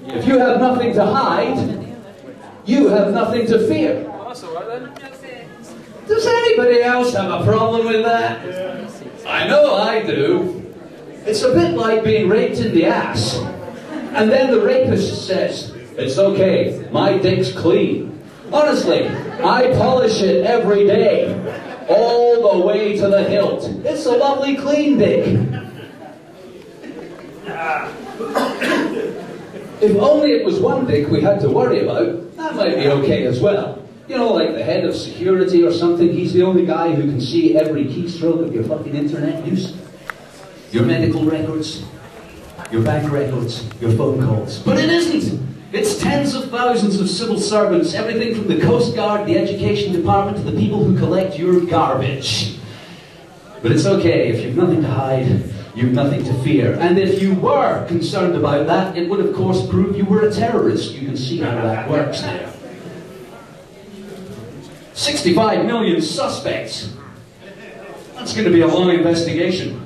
If you have nothing to hide, you have nothing to fear. Oh, that's alright then. Does anybody else have a problem with that? I know I do. It's a bit like being raped in the ass, and then the rapist says, "It's okay, my dick's clean." Honestly, I polish it every day, all the way to the hilt. It's a lovely clean dick. If only it was one dick we had to worry about, that might be okay as well. You know, like the head of security or something, he's the only guy who can see every keystroke of your fucking internet use. Your medical records, your bank records, your phone calls. But it isn't! It's tens of thousands of civil servants, everything from the Coast Guard, the Education Department, to the people who collect your garbage. But it's okay, if you've nothing to hide, you've nothing to fear. And if you were concerned about that, it would of course prove you were a terrorist. You can see how that works there. 65 million suspects. That's going to be a long investigation.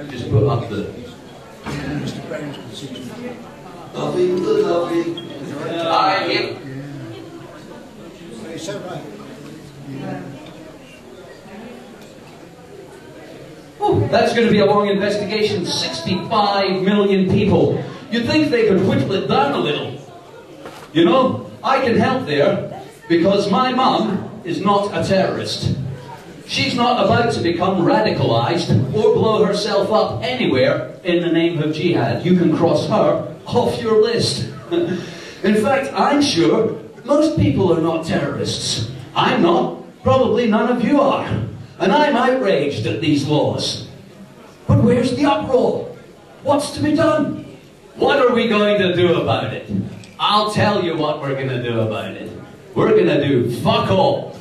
Just put up the... Lovely, lovely. Oh, that's going to be a long investigation. 65 million people. You'd think they could whittle it down a little. You know, I can help there because my mum is not a terrorist. She's not about to become radicalized or blow herself up anywhere in the name of jihad. You can cross her off your list. In fact, I'm sure most people are not terrorists. I'm not. Probably none of you are. And I'm outraged at these laws. But where's the uproar? What's to be done? What are we going to do about it? I'll tell you what we're going to do about it. We're going to do fuck all.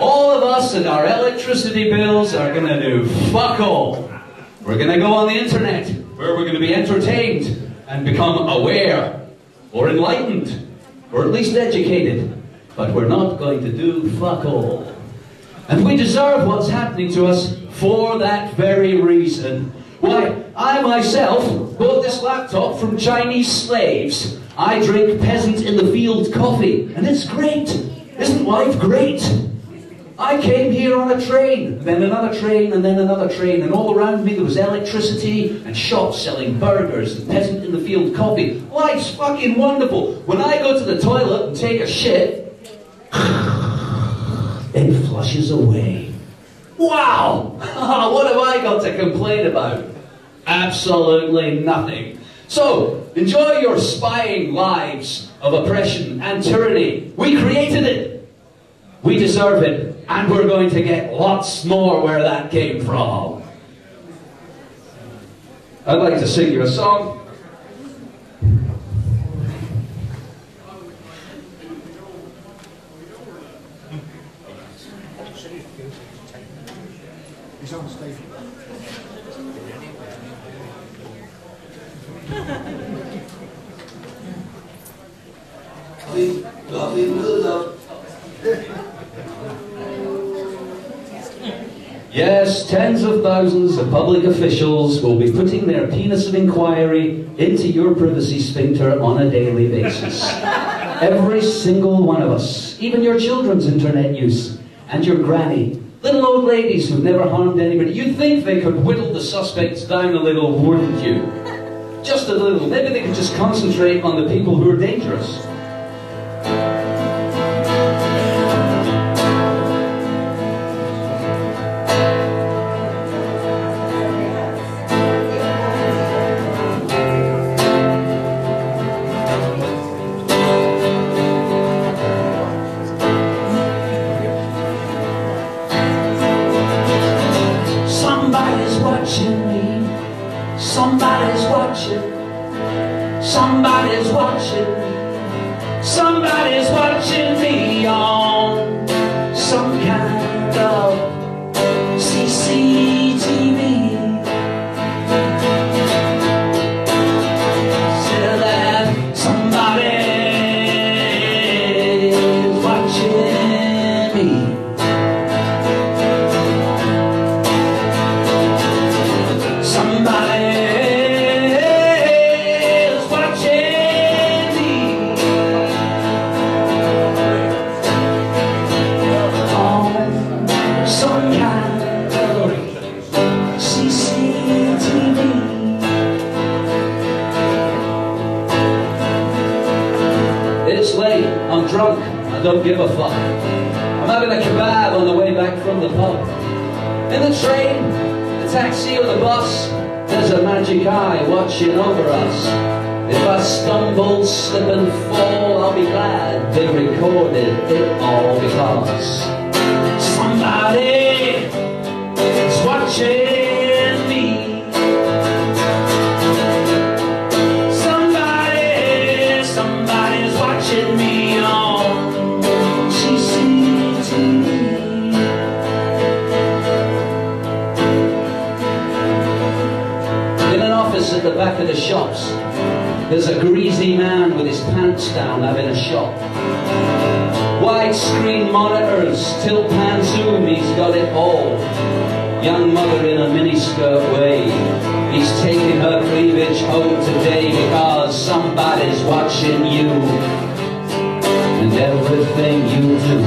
All of us and our electricity bills are going to do fuck all. We're going to go on the internet, where we're going to be entertained and become aware, or enlightened, or at least educated. But we're not going to do fuck all. And we deserve what's happening to us for that very reason. Why, I myself bought this laptop from Chinese slaves. I drink peasant-in-the-field coffee, and it's great. Isn't life great? I came here on a train, then another train, and then another train, and all around me there was electricity and shops selling burgers and peasant-in-the-field coffee. Life's fucking wonderful. When I go to the toilet and take a shit, it flushes away. Wow! What have I got to complain about? Absolutely nothing. So, enjoy your spying lives of oppression and tyranny. We created it. We deserve it. And we're going to get lots more where that came from. I'd like to sing you a song. He's on stage. Yes, tens of thousands of public officials will be putting their penis of inquiry into your privacy sphincter on a daily basis. Every single one of us, even your children's internet use, and your granny, little old ladies who've never harmed anybody. You'd think they could whittle the suspects down a little, wouldn't you? Just a little. Maybe they could just concentrate on the people who are dangerous. Somebody's watching me. Somebody's watching. Somebody's watching me. Somebody's watching me on some kind of CCTV. Say that somebody's watching me. Somebody's Somebody's watching me on some kind of CCTV. It's late, I'm drunk, I don't give a fuck. I'm having a kebab on the way back from the pub. In the train, the taxi or the bus, there's a magic eye watching over us. If I stumble, slip and fall, I'll be glad they recorded it all because somebody is watching me. Somebody's watching me on CCTV. In an office at the back of the shops, there's a greasy man with his pants down having a shop. Widescreen monitors, tilt pan zoom, he's got it all. Young mother in a miniskirt way, he's taking her cleavage home today because somebody's watching you and everything you do.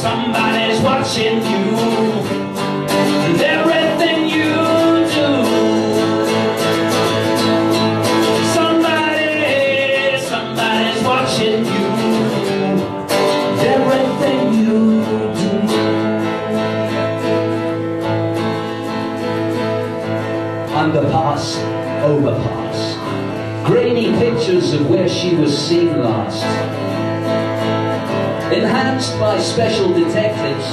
Somebody's watching you and everything you do. Somebody's watching you. Everything you do. Underpass, overpass, grainy pictures of where she was seen last, enhanced by special detectives.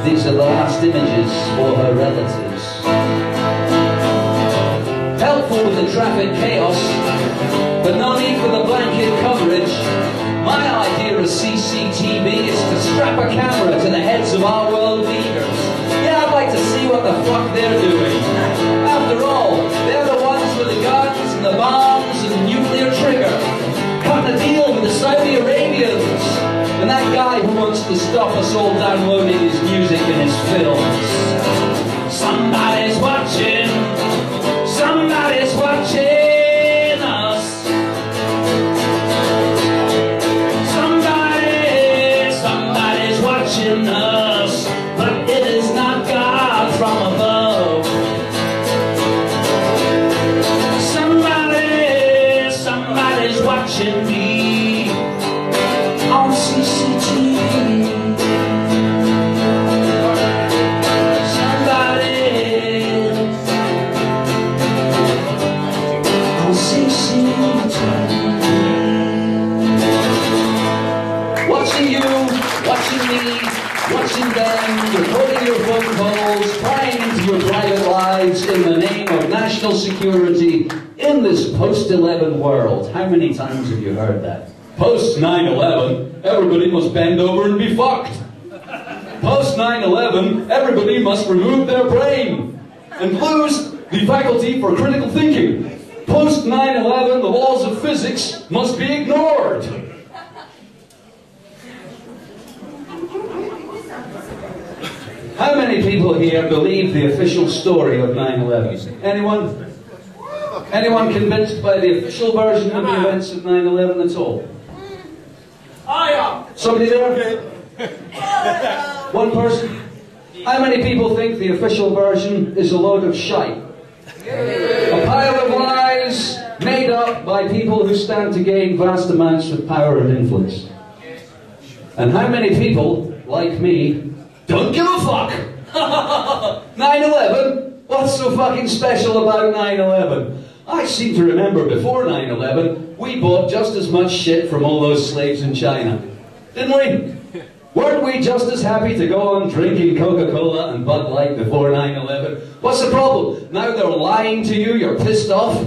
These are the last images for her relatives. Helpful with the traffic chaos, but no need for the blanket coverage. My idea of CCTV is to strap a camera to the heads of our world leaders. Yeah, I'd like to see what the fuck they're doing. After all, they're the ones with the guns and the bombs and the nuclear trigger. Cutting a deal with the Saudi Arabians and that guy who wants to stop us all downloading his music and his films. Somebody's watching. Somebody's watching. Us, but it is not God from above. Somebody's watching me on CCTV. Somebody's on CCTV. Watching you, watching me, watching them, recording your phone calls, prying into your private lives in the name of national security in this post-11 world. How many times have you heard that? Post 9/11, everybody must bend over and be fucked. Post 9/11, everybody must remove their brain and lose the faculty for critical thinking. Post 9/11, the laws of physics must be ignored. How many people here believe the official story of 9/11? Anyone? Anyone convinced by the official version of the events of 9/11 at all? Somebody there? One person? How many people think the official version is a load of shite? A pile of lies made up by people who stand to gain vast amounts of power and influence. And how many people, like me, don't give a fuck? 9/11? What's so fucking special about 9/11? I seem to remember before 9/11, we bought just as much shit from all those slaves in China. Didn't we? Weren't we just as happy to go on drinking Coca-Cola and Bud Light before 9/11? What's the problem? Now they're lying to you, you're pissed off?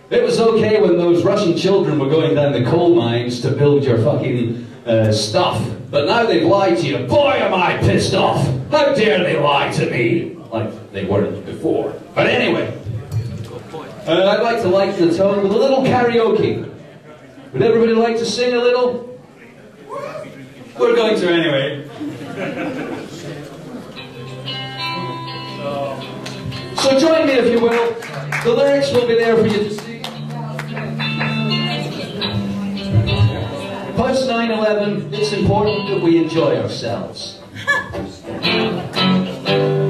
It was okay when those Russian children were going down the coal mines to build your fucking stuff. But now they've lied to you. Boy, am I pissed off. How dare they lie to me? Like they weren't before. But anyway, I'd like to lighten the tone with a little karaoke. Would everybody like to sing a little? We're going to anyway. So join me if you will. The lyrics will be there for you to see. Post 9/11, it's important that we enjoy ourselves.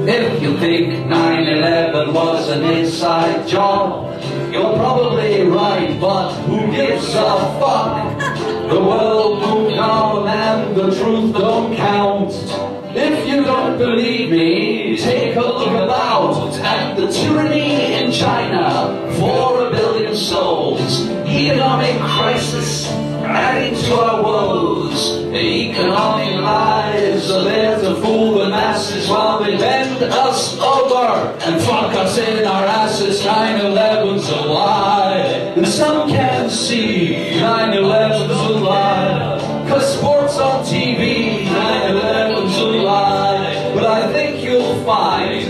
If you think 9/11 was an inside job, you're probably right, but who gives a fuck? The world moved on and the truth don't count. If you don't believe me, take a look about at the tyranny in China. 4 billion souls, economic crisis adding to our woes. Economic lies are there to fool the masses while they bend us over and fuck us in our asses. 9/11's a lie, and some can't see 9/11's a lie. 'Cause sports on TV, 9/11's a lie. But I think you'll find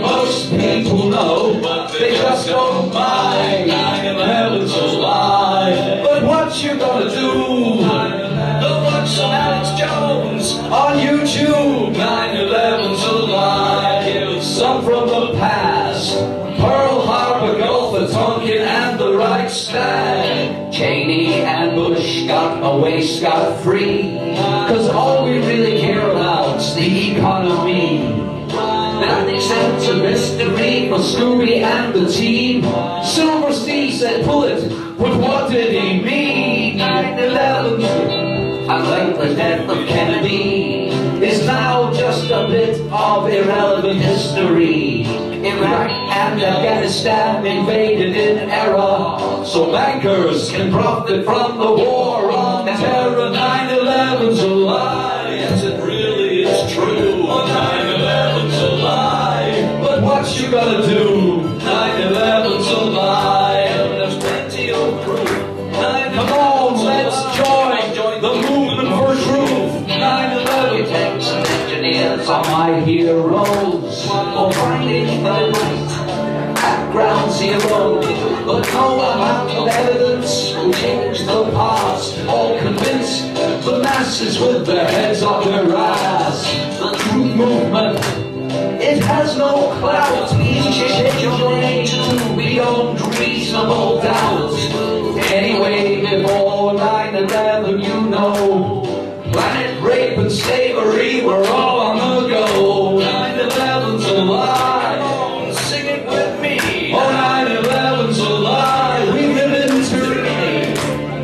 most people know, but they just don't mind. 9/11's a lie. But what you gonna do? Go watch some Alex Jones on YouTube. 9/11's a lie. Some from the past, Pearl Harbor, Gulf of Tonkin, and the Reichstag. Cheney and Bush got away scot-free, 'cause all we really care about's the economy. That accepts a mystery for Scooby and the team. Silverstein said pull it, but what did he mean? 9/11, unlike the death of Kennedy, is now just a bit of irrelevant history. Iraq and Afghanistan invaded in error, so bankers can profit from the war on terror. 9/11's a lie, yes it really is true. 9/11's a lie, but what you gonna do? 9/11's a lie, and there's plenty of proof. Come on, let's join the movement for truth. 9/11 tanks and engineers are my heroes, all fighting the right at ground zero. But no amount of evidence will change the past. All convinced the masses with their heads on their ass. The truth movement, it has no clout. Each to beyond reasonable doubt. Anyway, before 9/11, you know, planet rape and slavery were all on the go. 9/11's a lie. Sing it with me. Oh, 9/11's a lie. We live in tyranny.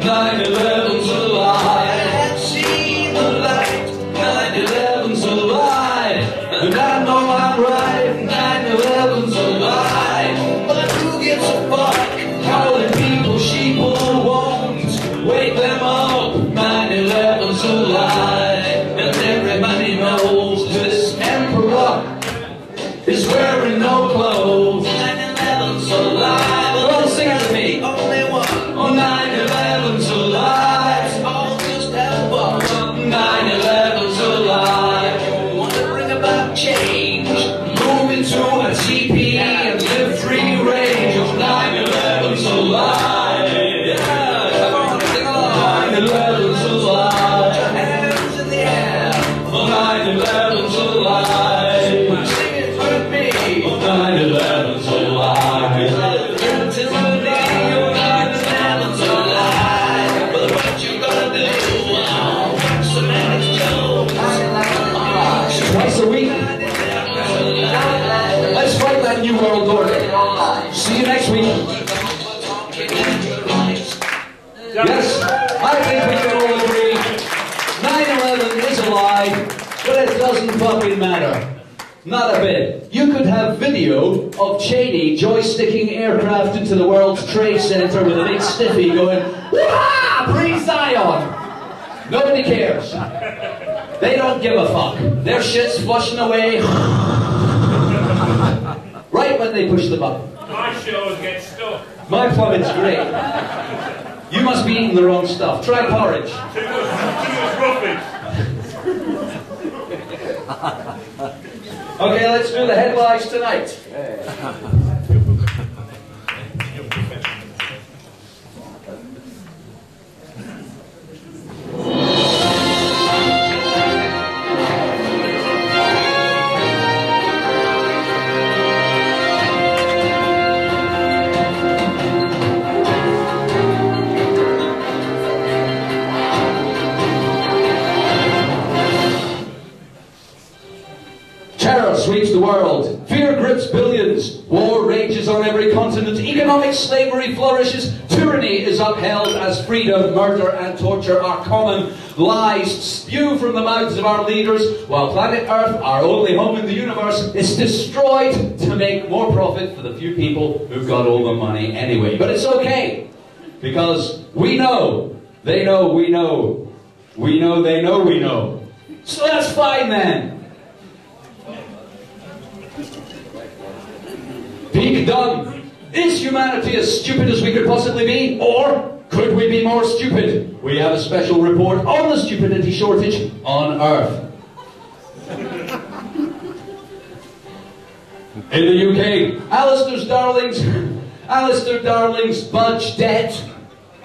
9/11's a lie. I have seen the light. 9/11's a lie. And I know I'm right. 9/11's a lie. But who gives a fuck? Calling people sheeple won't wake them up. 9/11's a lie. And everybody knows this emperor is wearing no clothes. 9/11's a lie. Well, sing it to me. Only one. Oh, 9/11's a lie. It's all just have fun. 9/11's a lie. Wondering about change. Move into a TP and live free range. Oh, 9/11's a lie. Yeah, come on, sing along. 9/11's a lie. Put your hands in the air. Oh, 9/11's a lie. Sing it with me. Oh, 9/11's a lie. Until the day, oh, 9/11's a lie. But what you gonna do? Some Alex Jones. Twice a week. Let's fight that new world order. See you next week. Yes, I think we can all agree 9/11 is a lie, but it doesn't fucking matter. Not a bit. You could have video of Cheney joysticking aircraft into the World Trade Center with a big stiffy going, "Wah! Pre-Zion!" Nobody cares. They don't give a fuck. Their shit's flushing away right when they push the button. My shows get stuck. My plummet's great. You must be eating the wrong stuff. Try porridge. Too much roughage. Okay, let's do the headlines tonight. Terror sweeps the world. Fear grips billions. War rages on every continent. Economic slavery flourishes. Tyranny is upheld as freedom. Murder and torture are common. Lies spew from the mouths of our leaders, while planet Earth, our only home in the universe, is destroyed to make more profit for the few people who've got all the money anyway. But it's okay, because we know, they know, we know, we know, they know, we know. So that's fine then. Peak done. Is humanity as stupid as we could possibly be? Or could we be more stupid? We have a special report on the stupidity shortage on Earth. In the UK, Alistair Darling's budge debt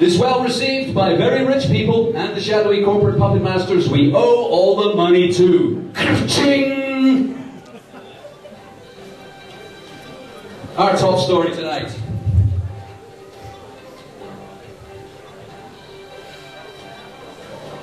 is well received by very rich people and the shadowy corporate puppet masters we owe all the money to. Ching! Our top story tonight.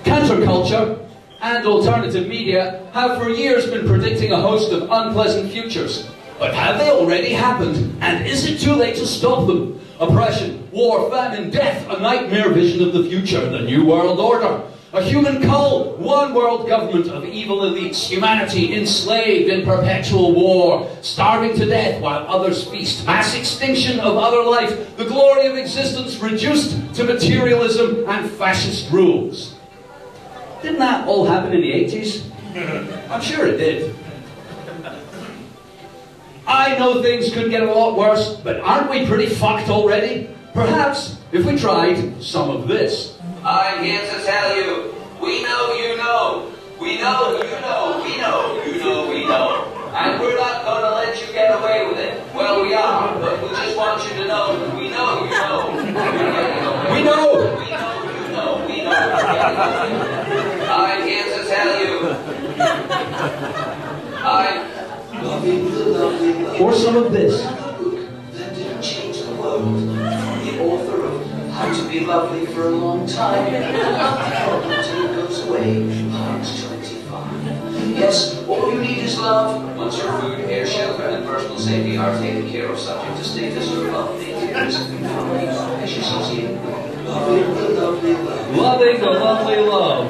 Counterculture and alternative media have for years been predicting a host of unpleasant futures. But have they already happened? And is it too late to stop them? Oppression, war, famine, death, a nightmare vision of the future, the New World Order. A human cull, one world government of evil elites, humanity enslaved in perpetual war, starving to death while others feast, mass extinction of other life, the glory of existence reduced to materialism and fascist rules. Didn't that all happen in the 80s? I'm sure it did. I know things could get a lot worse, but aren't we pretty fucked already? Perhaps, if we tried some of this. I'm here to tell you, we know you know. We know you know, we know, you know we know. And we're not going to let you get away with it. Well, we are, but we just want you to know, we know you know. We know! We know you know, we know. I'm here to tell you. Or some of this. That didn't change the world. The author of How to Be Lovely for a Long Time. Until it goes away. Part 25. Yes, all you need is love. Once your food, air, shelter, and personal safety are taken care of, subject to status, your love is loving the lovely love. Loving the lovely love.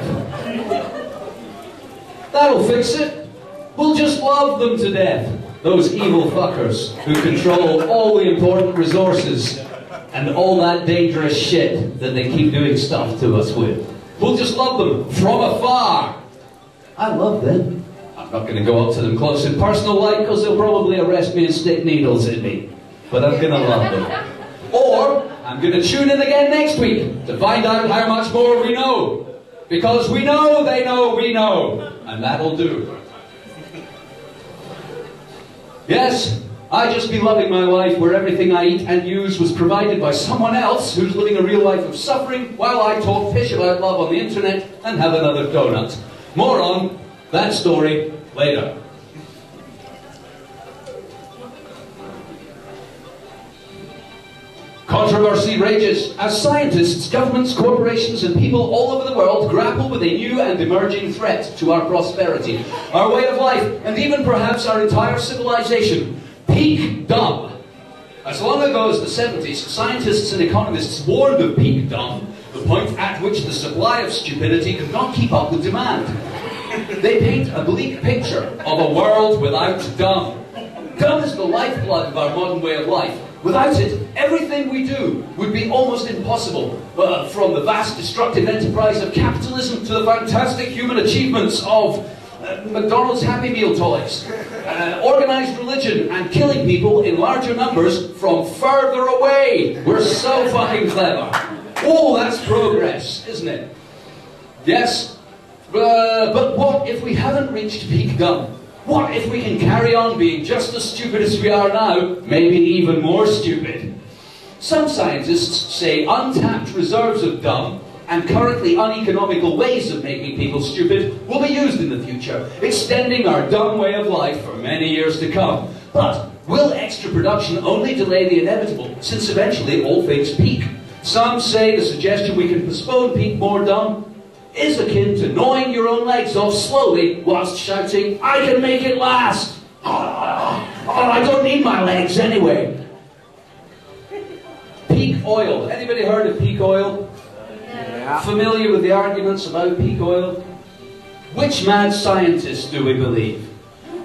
That'll fix it. We'll just love them to death. Those evil fuckers who control all the important resources and all that dangerous shit that they keep doing stuff to us with. We'll just love them from afar. I love them. I'm not going to go up to them close in personal life because they'll probably arrest me and stick needles in me. But I'm going to love them. Or I'm going to tune in again next week to find out how much more we know. Because we know, they know, we know. And that'll do. Yes, I just be loving my life where everything I eat and use was provided by someone else who's living a real life of suffering while I talk pish about love on the internet and have another donut. More on that story later. Controversy rages as scientists, governments, corporations and people all over the world grapple with a new and emerging threat to our prosperity, our way of life, and even perhaps our entire civilization. Peak dumb. As long ago as the 70s, scientists and economists warned of peak dumb, the point at which the supply of stupidity could not keep up with demand. They paint a bleak picture of a world without dumb. Dumb is the lifeblood of our modern way of life. Without it, everything we do would be almost impossible. From the vast destructive enterprise of capitalism to the fantastic human achievements of McDonald's Happy Meal toys, organized religion and killing people in larger numbers from further away. We're so fucking clever. Oh, that's progress, isn't it? Yes, but what if we haven't reached peak dumb? What if we can carry on being just as stupid as we are now, maybe even more stupid? Some scientists say untapped reserves of dumb and currently uneconomical ways of making people stupid will be used in the future, extending our dumb way of life for many years to come. But will extra production only delay the inevitable, since eventually all things peak? Some say the suggestion we can postpone peak more dumb is akin to gnawing your own legs off slowly whilst shouting, "I can make it last!" I don't need my legs anyway. Peak oil. Anybody heard of peak oil? Yeah. Familiar with the arguments about peak oil? Which mad scientist do we believe?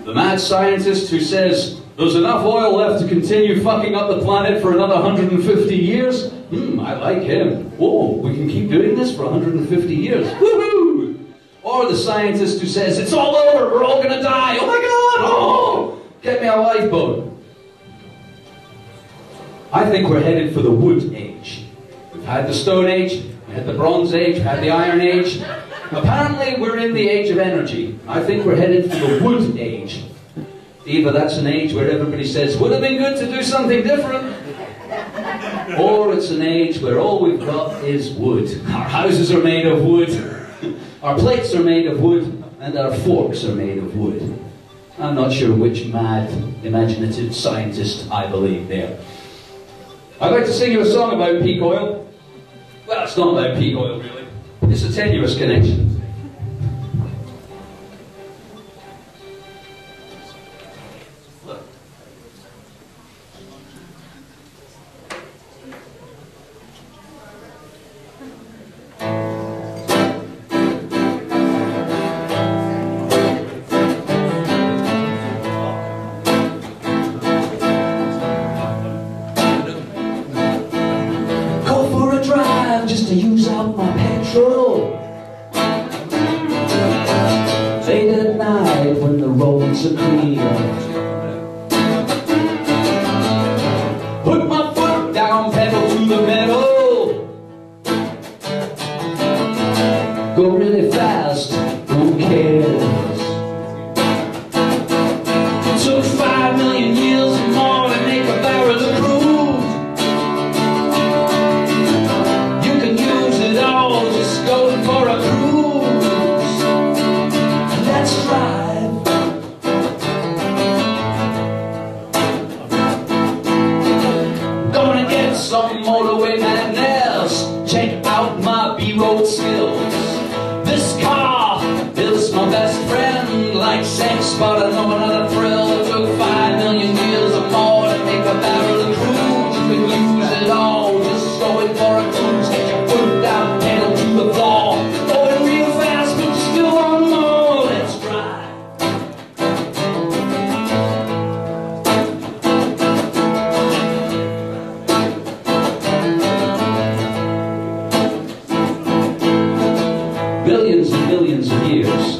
The mad scientist who says there's enough oil left to continue fucking up the planet for another 150 years? I like him. Whoa, we can keep doing this for 150 years. Woohoo! Or the scientist who says it's all over, we're all gonna die. Oh my god! Oh! Get me a lifeboat. I think we're headed for the wood age. We've had the Stone Age, we had the Bronze Age, we had the Iron Age. Apparently we're in the age of energy. I think we're headed for the wood age. Either that's an age where everybody says, would have been good to do something different. Or it's an age where all we've got is wood. Our houses are made of wood. Our plates are made of wood. And our forks are made of wood. I'm not sure which mad, imaginative scientist I believe there. I'd like to sing you a song about peak oil. Well, it's not about peak oil, really. It's a tenuous connection. Just to use up my petrol. Late at night when the roads are clear, put my foot down, pedal to the metal. Go really fast, who cares? It took 5 million years or more to make a barrel of crude. Just going for a cruise. Let's drive. Gonna get some motorway madness. Check out my B-road skills. This car is my best friend. Like sex, but I know another thrill. It took 5 million years or more to make a barrel of crude. You can use it all. Just going for a cruise. Get your foot down, pedal to the floor. Going real fast, but still want more. Let's drive. Billions and billions of years,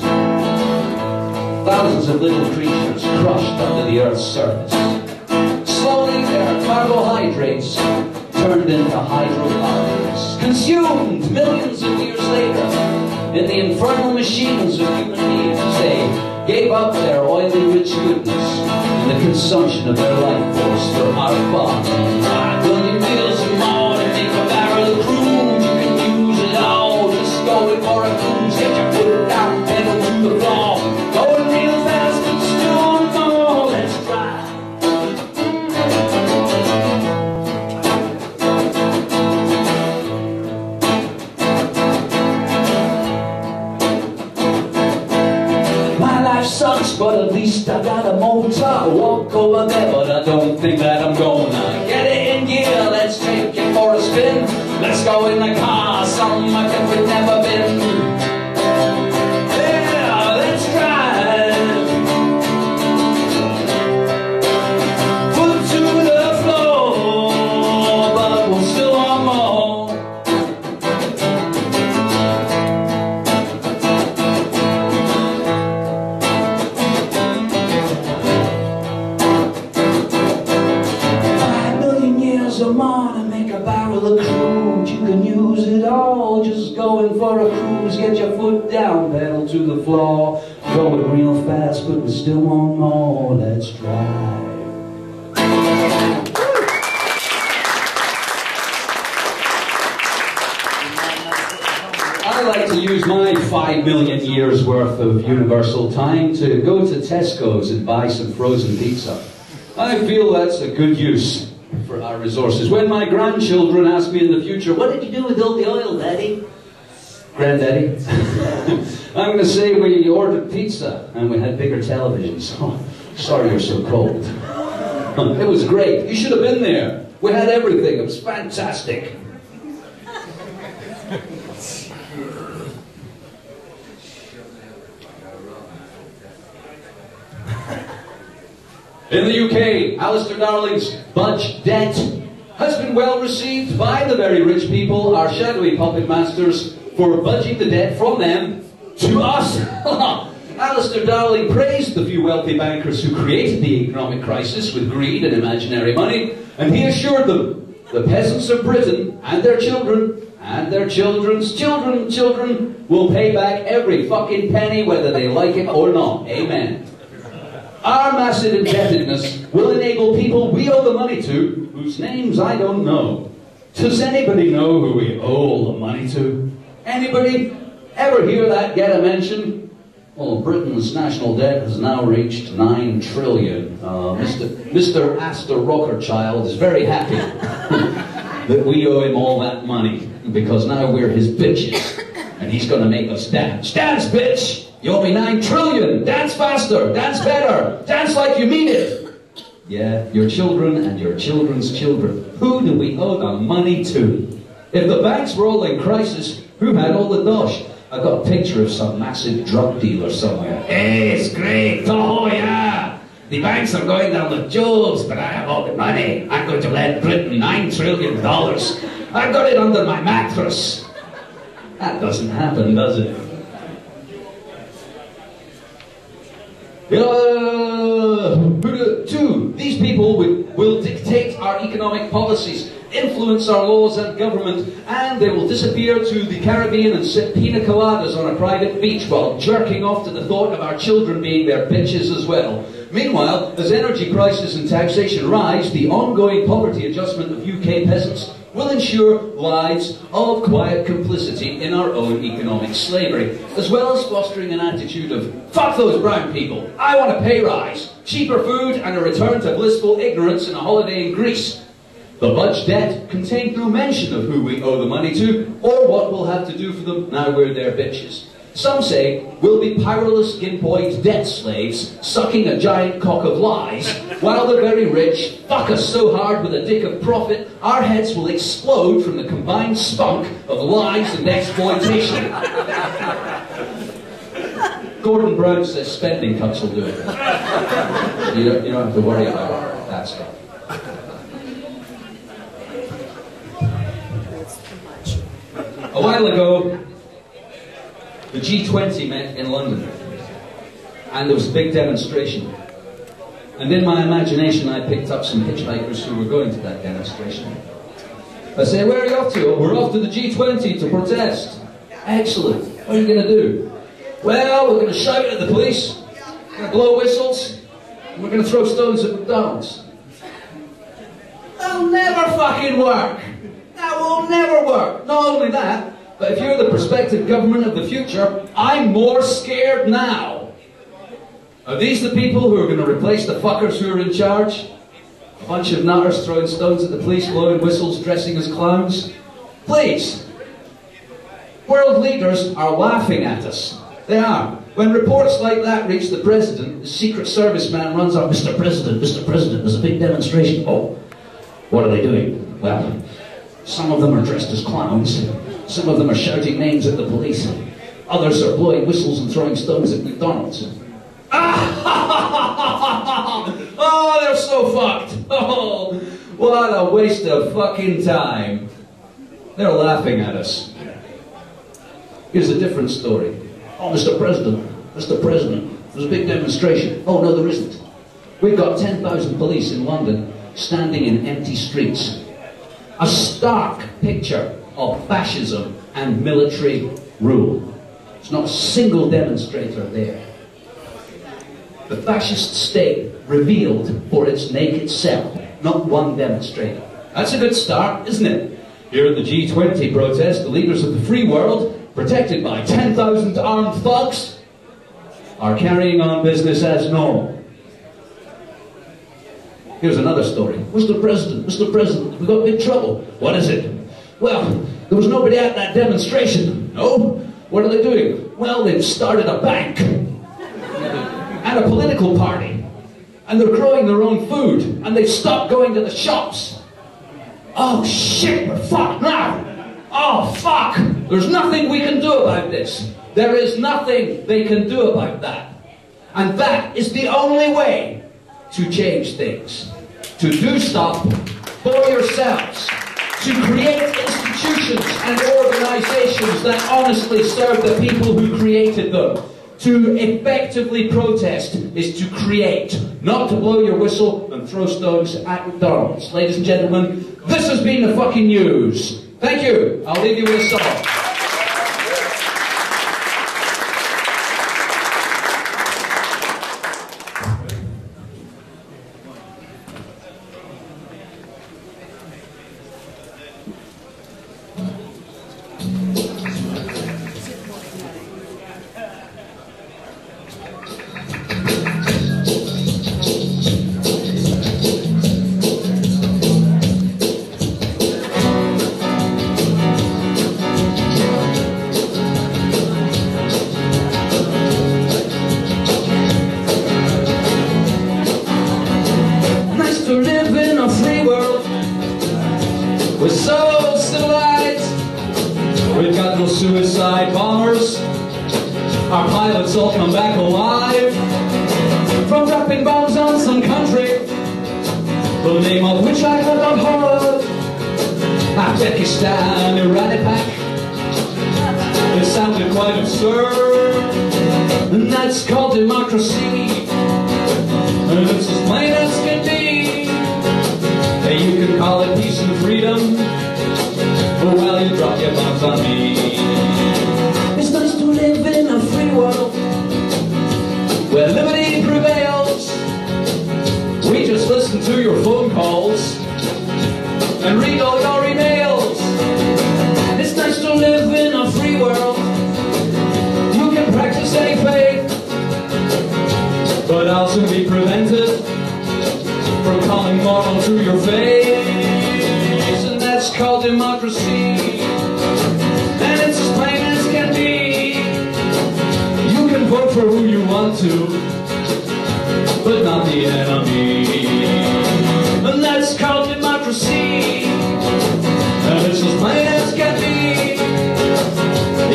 thousands of little creatures crushed under the Earth's surface. Slowly their carbohydrates turned into hydrocarbons, consumed millions of years later in the infernal machines of human beings. They gave up their oily rich goodness in the consumption of their life force for our fun. 5 billion years or more to make a barrel of crude. You can use it all, just going for a cruise. Get your foot down, pedal to the floor. Going real fast, but still on more. Let's drive. Sucks, but at least I got a motor. Walk over there, but I don't think that I'm gonna get it in gear. Let's take it for a spin. Let's go in the car, somewhere that we've never been. Yeah, let's drive. Foot to the floor, but we'll still want more. To make a barrel of crude, you can use it all. Just going for a cruise, get your foot down, pedal to the floor. Going real fast, but we still want more. Let's drive. I like to use my 5 million years worth of universal time to go to Tesco's and buy some frozen pizza. I feel that's a good use for our resources. When my grandchildren ask me in the future, what did you do with all the oil, Daddy? Granddaddy? I'm going to say we ordered pizza and we had bigger televisions. Sorry you're so cold. It was great. You should have been there. We had everything. It was fantastic. In the UK, Alistair Darling's Budge Debt has been well received by the very rich people, our shadowy puppet masters, for budging the debt from them to us. Alistair Darling praised the few wealthy bankers who created the economic crisis with greed and imaginary money, and he assured them the peasants of Britain and their children and their children's children will pay back every fucking penny whether they like it or not. Amen. Our massive indebtedness will enable people we owe the money to, whose names I don't know. Does anybody know who we owe the money to? Anybody ever hear that get a mention? Well, Britain's national debt has now reached 9 trillion. Mr. Astor Rockerchild is very happy that we owe him all that money, because now we're his bitches, and he's going to make us dance. Dance, bitch! You owe me 9 trillion! Dance faster! Dance better! Dance like you mean it! Yeah, your children and your children's children. Who do we owe the money to? If the banks were all in crisis, who had all the dosh? I got a picture of some massive drug dealer somewhere. Hey, it's great! Oh yeah! The banks are going down the tubes, but I have all the money. I'm going to lend Britain $9 trillion. I've got it under my mattress. That doesn't happen, does it? These people will dictate our economic policies, influence our laws and government, and they will disappear to the Caribbean and sip pina coladas on a private beach while jerking off to the thought of our children being their bitches as well. Meanwhile, as energy prices and taxation rise, the ongoing poverty adjustment of UK peasants will ensure lives of quiet complicity in our own economic slavery, as well as fostering an attitude of, fuck those brown people, I want a pay rise, cheaper food and a return to blissful ignorance and a holiday in Greece. The Budge Debt contained no mention of who we owe the money to, or what we'll have to do for them now we're their bitches. Some say we'll be powerless gimpoid debt slaves, sucking a giant cock of lies, while the very rich fuck us so hard with a dick of profit, our heads will explode from the combined spunk of lies and exploitation. Gordon Brown says spending cuts will do it. You don't have to worry about that stuff. A while ago, the G20 met in London, and there was a big demonstration. And in my imagination, I picked up some hitchhikers who were going to that demonstration. I say, where are you off to? Oh, we're off to the G20 to protest. Excellent. What are you going to do? Well, we're going to shout at the police, we're going to blow whistles, and we're going to throw stones at McDonald's. That'll never fucking work. That will never work. Not only that, but if you're the prospective government of the future, I'm more scared now. Are these the people who are going to replace the fuckers who are in charge? A bunch of nutters throwing stones at the police, blowing whistles, dressing as clowns? Please. World leaders are laughing at us. They are. When reports like that reach the president, the Secret Service man runs up, Mr. President, there's a big demonstration. Oh, what are they doing? Well, some of them are dressed as clowns. Some of them are shouting names at the police. Others are blowing whistles and throwing stones at McDonald's. Oh, they're so fucked. Oh, what a waste of fucking time. They're laughing at us. Here's a different story. Oh, Mr. President, there's a big demonstration. Oh, no, there isn't. We've got 10,000 police in London standing in empty streets. A stark picture of fascism and military rule. There's not a single demonstrator there. The fascist state revealed for its naked self, not one demonstrator. That's a good start, isn't it? Here at the G20 protest, the leaders of the free world, protected by 10,000 armed thugs, are carrying on business as normal. Here's another story. Mr. President, we've got big trouble. What is it? Well, there was nobody at that demonstration. No? What are they doing? Well, they've started a bank. And a political party. and they're growing their own food, and they've stopped going to the shops. Oh shit, we're fucked now. Oh fuck, there's nothing we can do about this. There is nothing they can do about that. And that is the only way to change things. To do stop for yourselves. To create institutions and organizations that honestly serve the people who created them. To effectively protest is to create, not to blow your whistle and throw stones at McDonald's. Ladies and gentlemen, this has been the FKN Newz. Thank you. I'll leave you with a song. We're so civilized. We've got no suicide bombers. Our pilots all come back alive from dropping bombs on some country, the name of which I have not heard. Afghanistan, Iranipac. It sounded quite absurd, and that's called democracy. And it's as plain as can be. You can call it peace and freedom, but while you drop your bombs on me. It's nice to live in a free world where liberty prevails. We just listen to your phone calls and read all your emails. It's nice to live in a free world. You can practice any faith, but I'll soon be prevented from calling moral to your face. And that's called democracy, and it's as plain as can be. You can vote for who you want to, but not the enemy. And that's called democracy, and it's as plain as can be.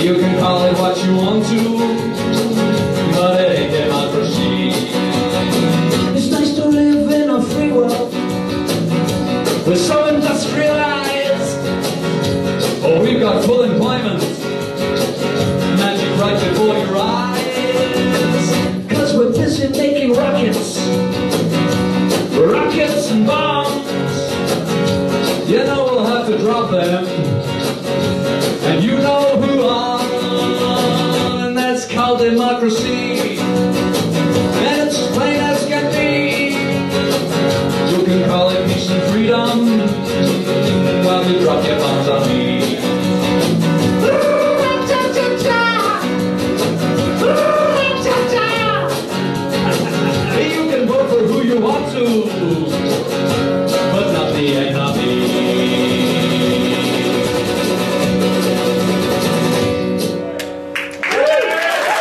You can call it what you want to, but it ain't democracy. It's nice to live in a free world. We're so industrialized. Oh, we've got full employment, magic right before your eyes. Cause we're busy making rockets and bombs. You know we'll have to drop them, and you know who on. And that's called democracy, and it's as plain as can be. You can call it peace and freedom while you drop your bombs on me. You can vote for who you want to, but not the enemy.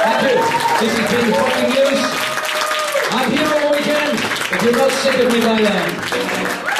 Thank you. This has been the FKN Newz. I'm here all weekend. If you're not sick of me by then.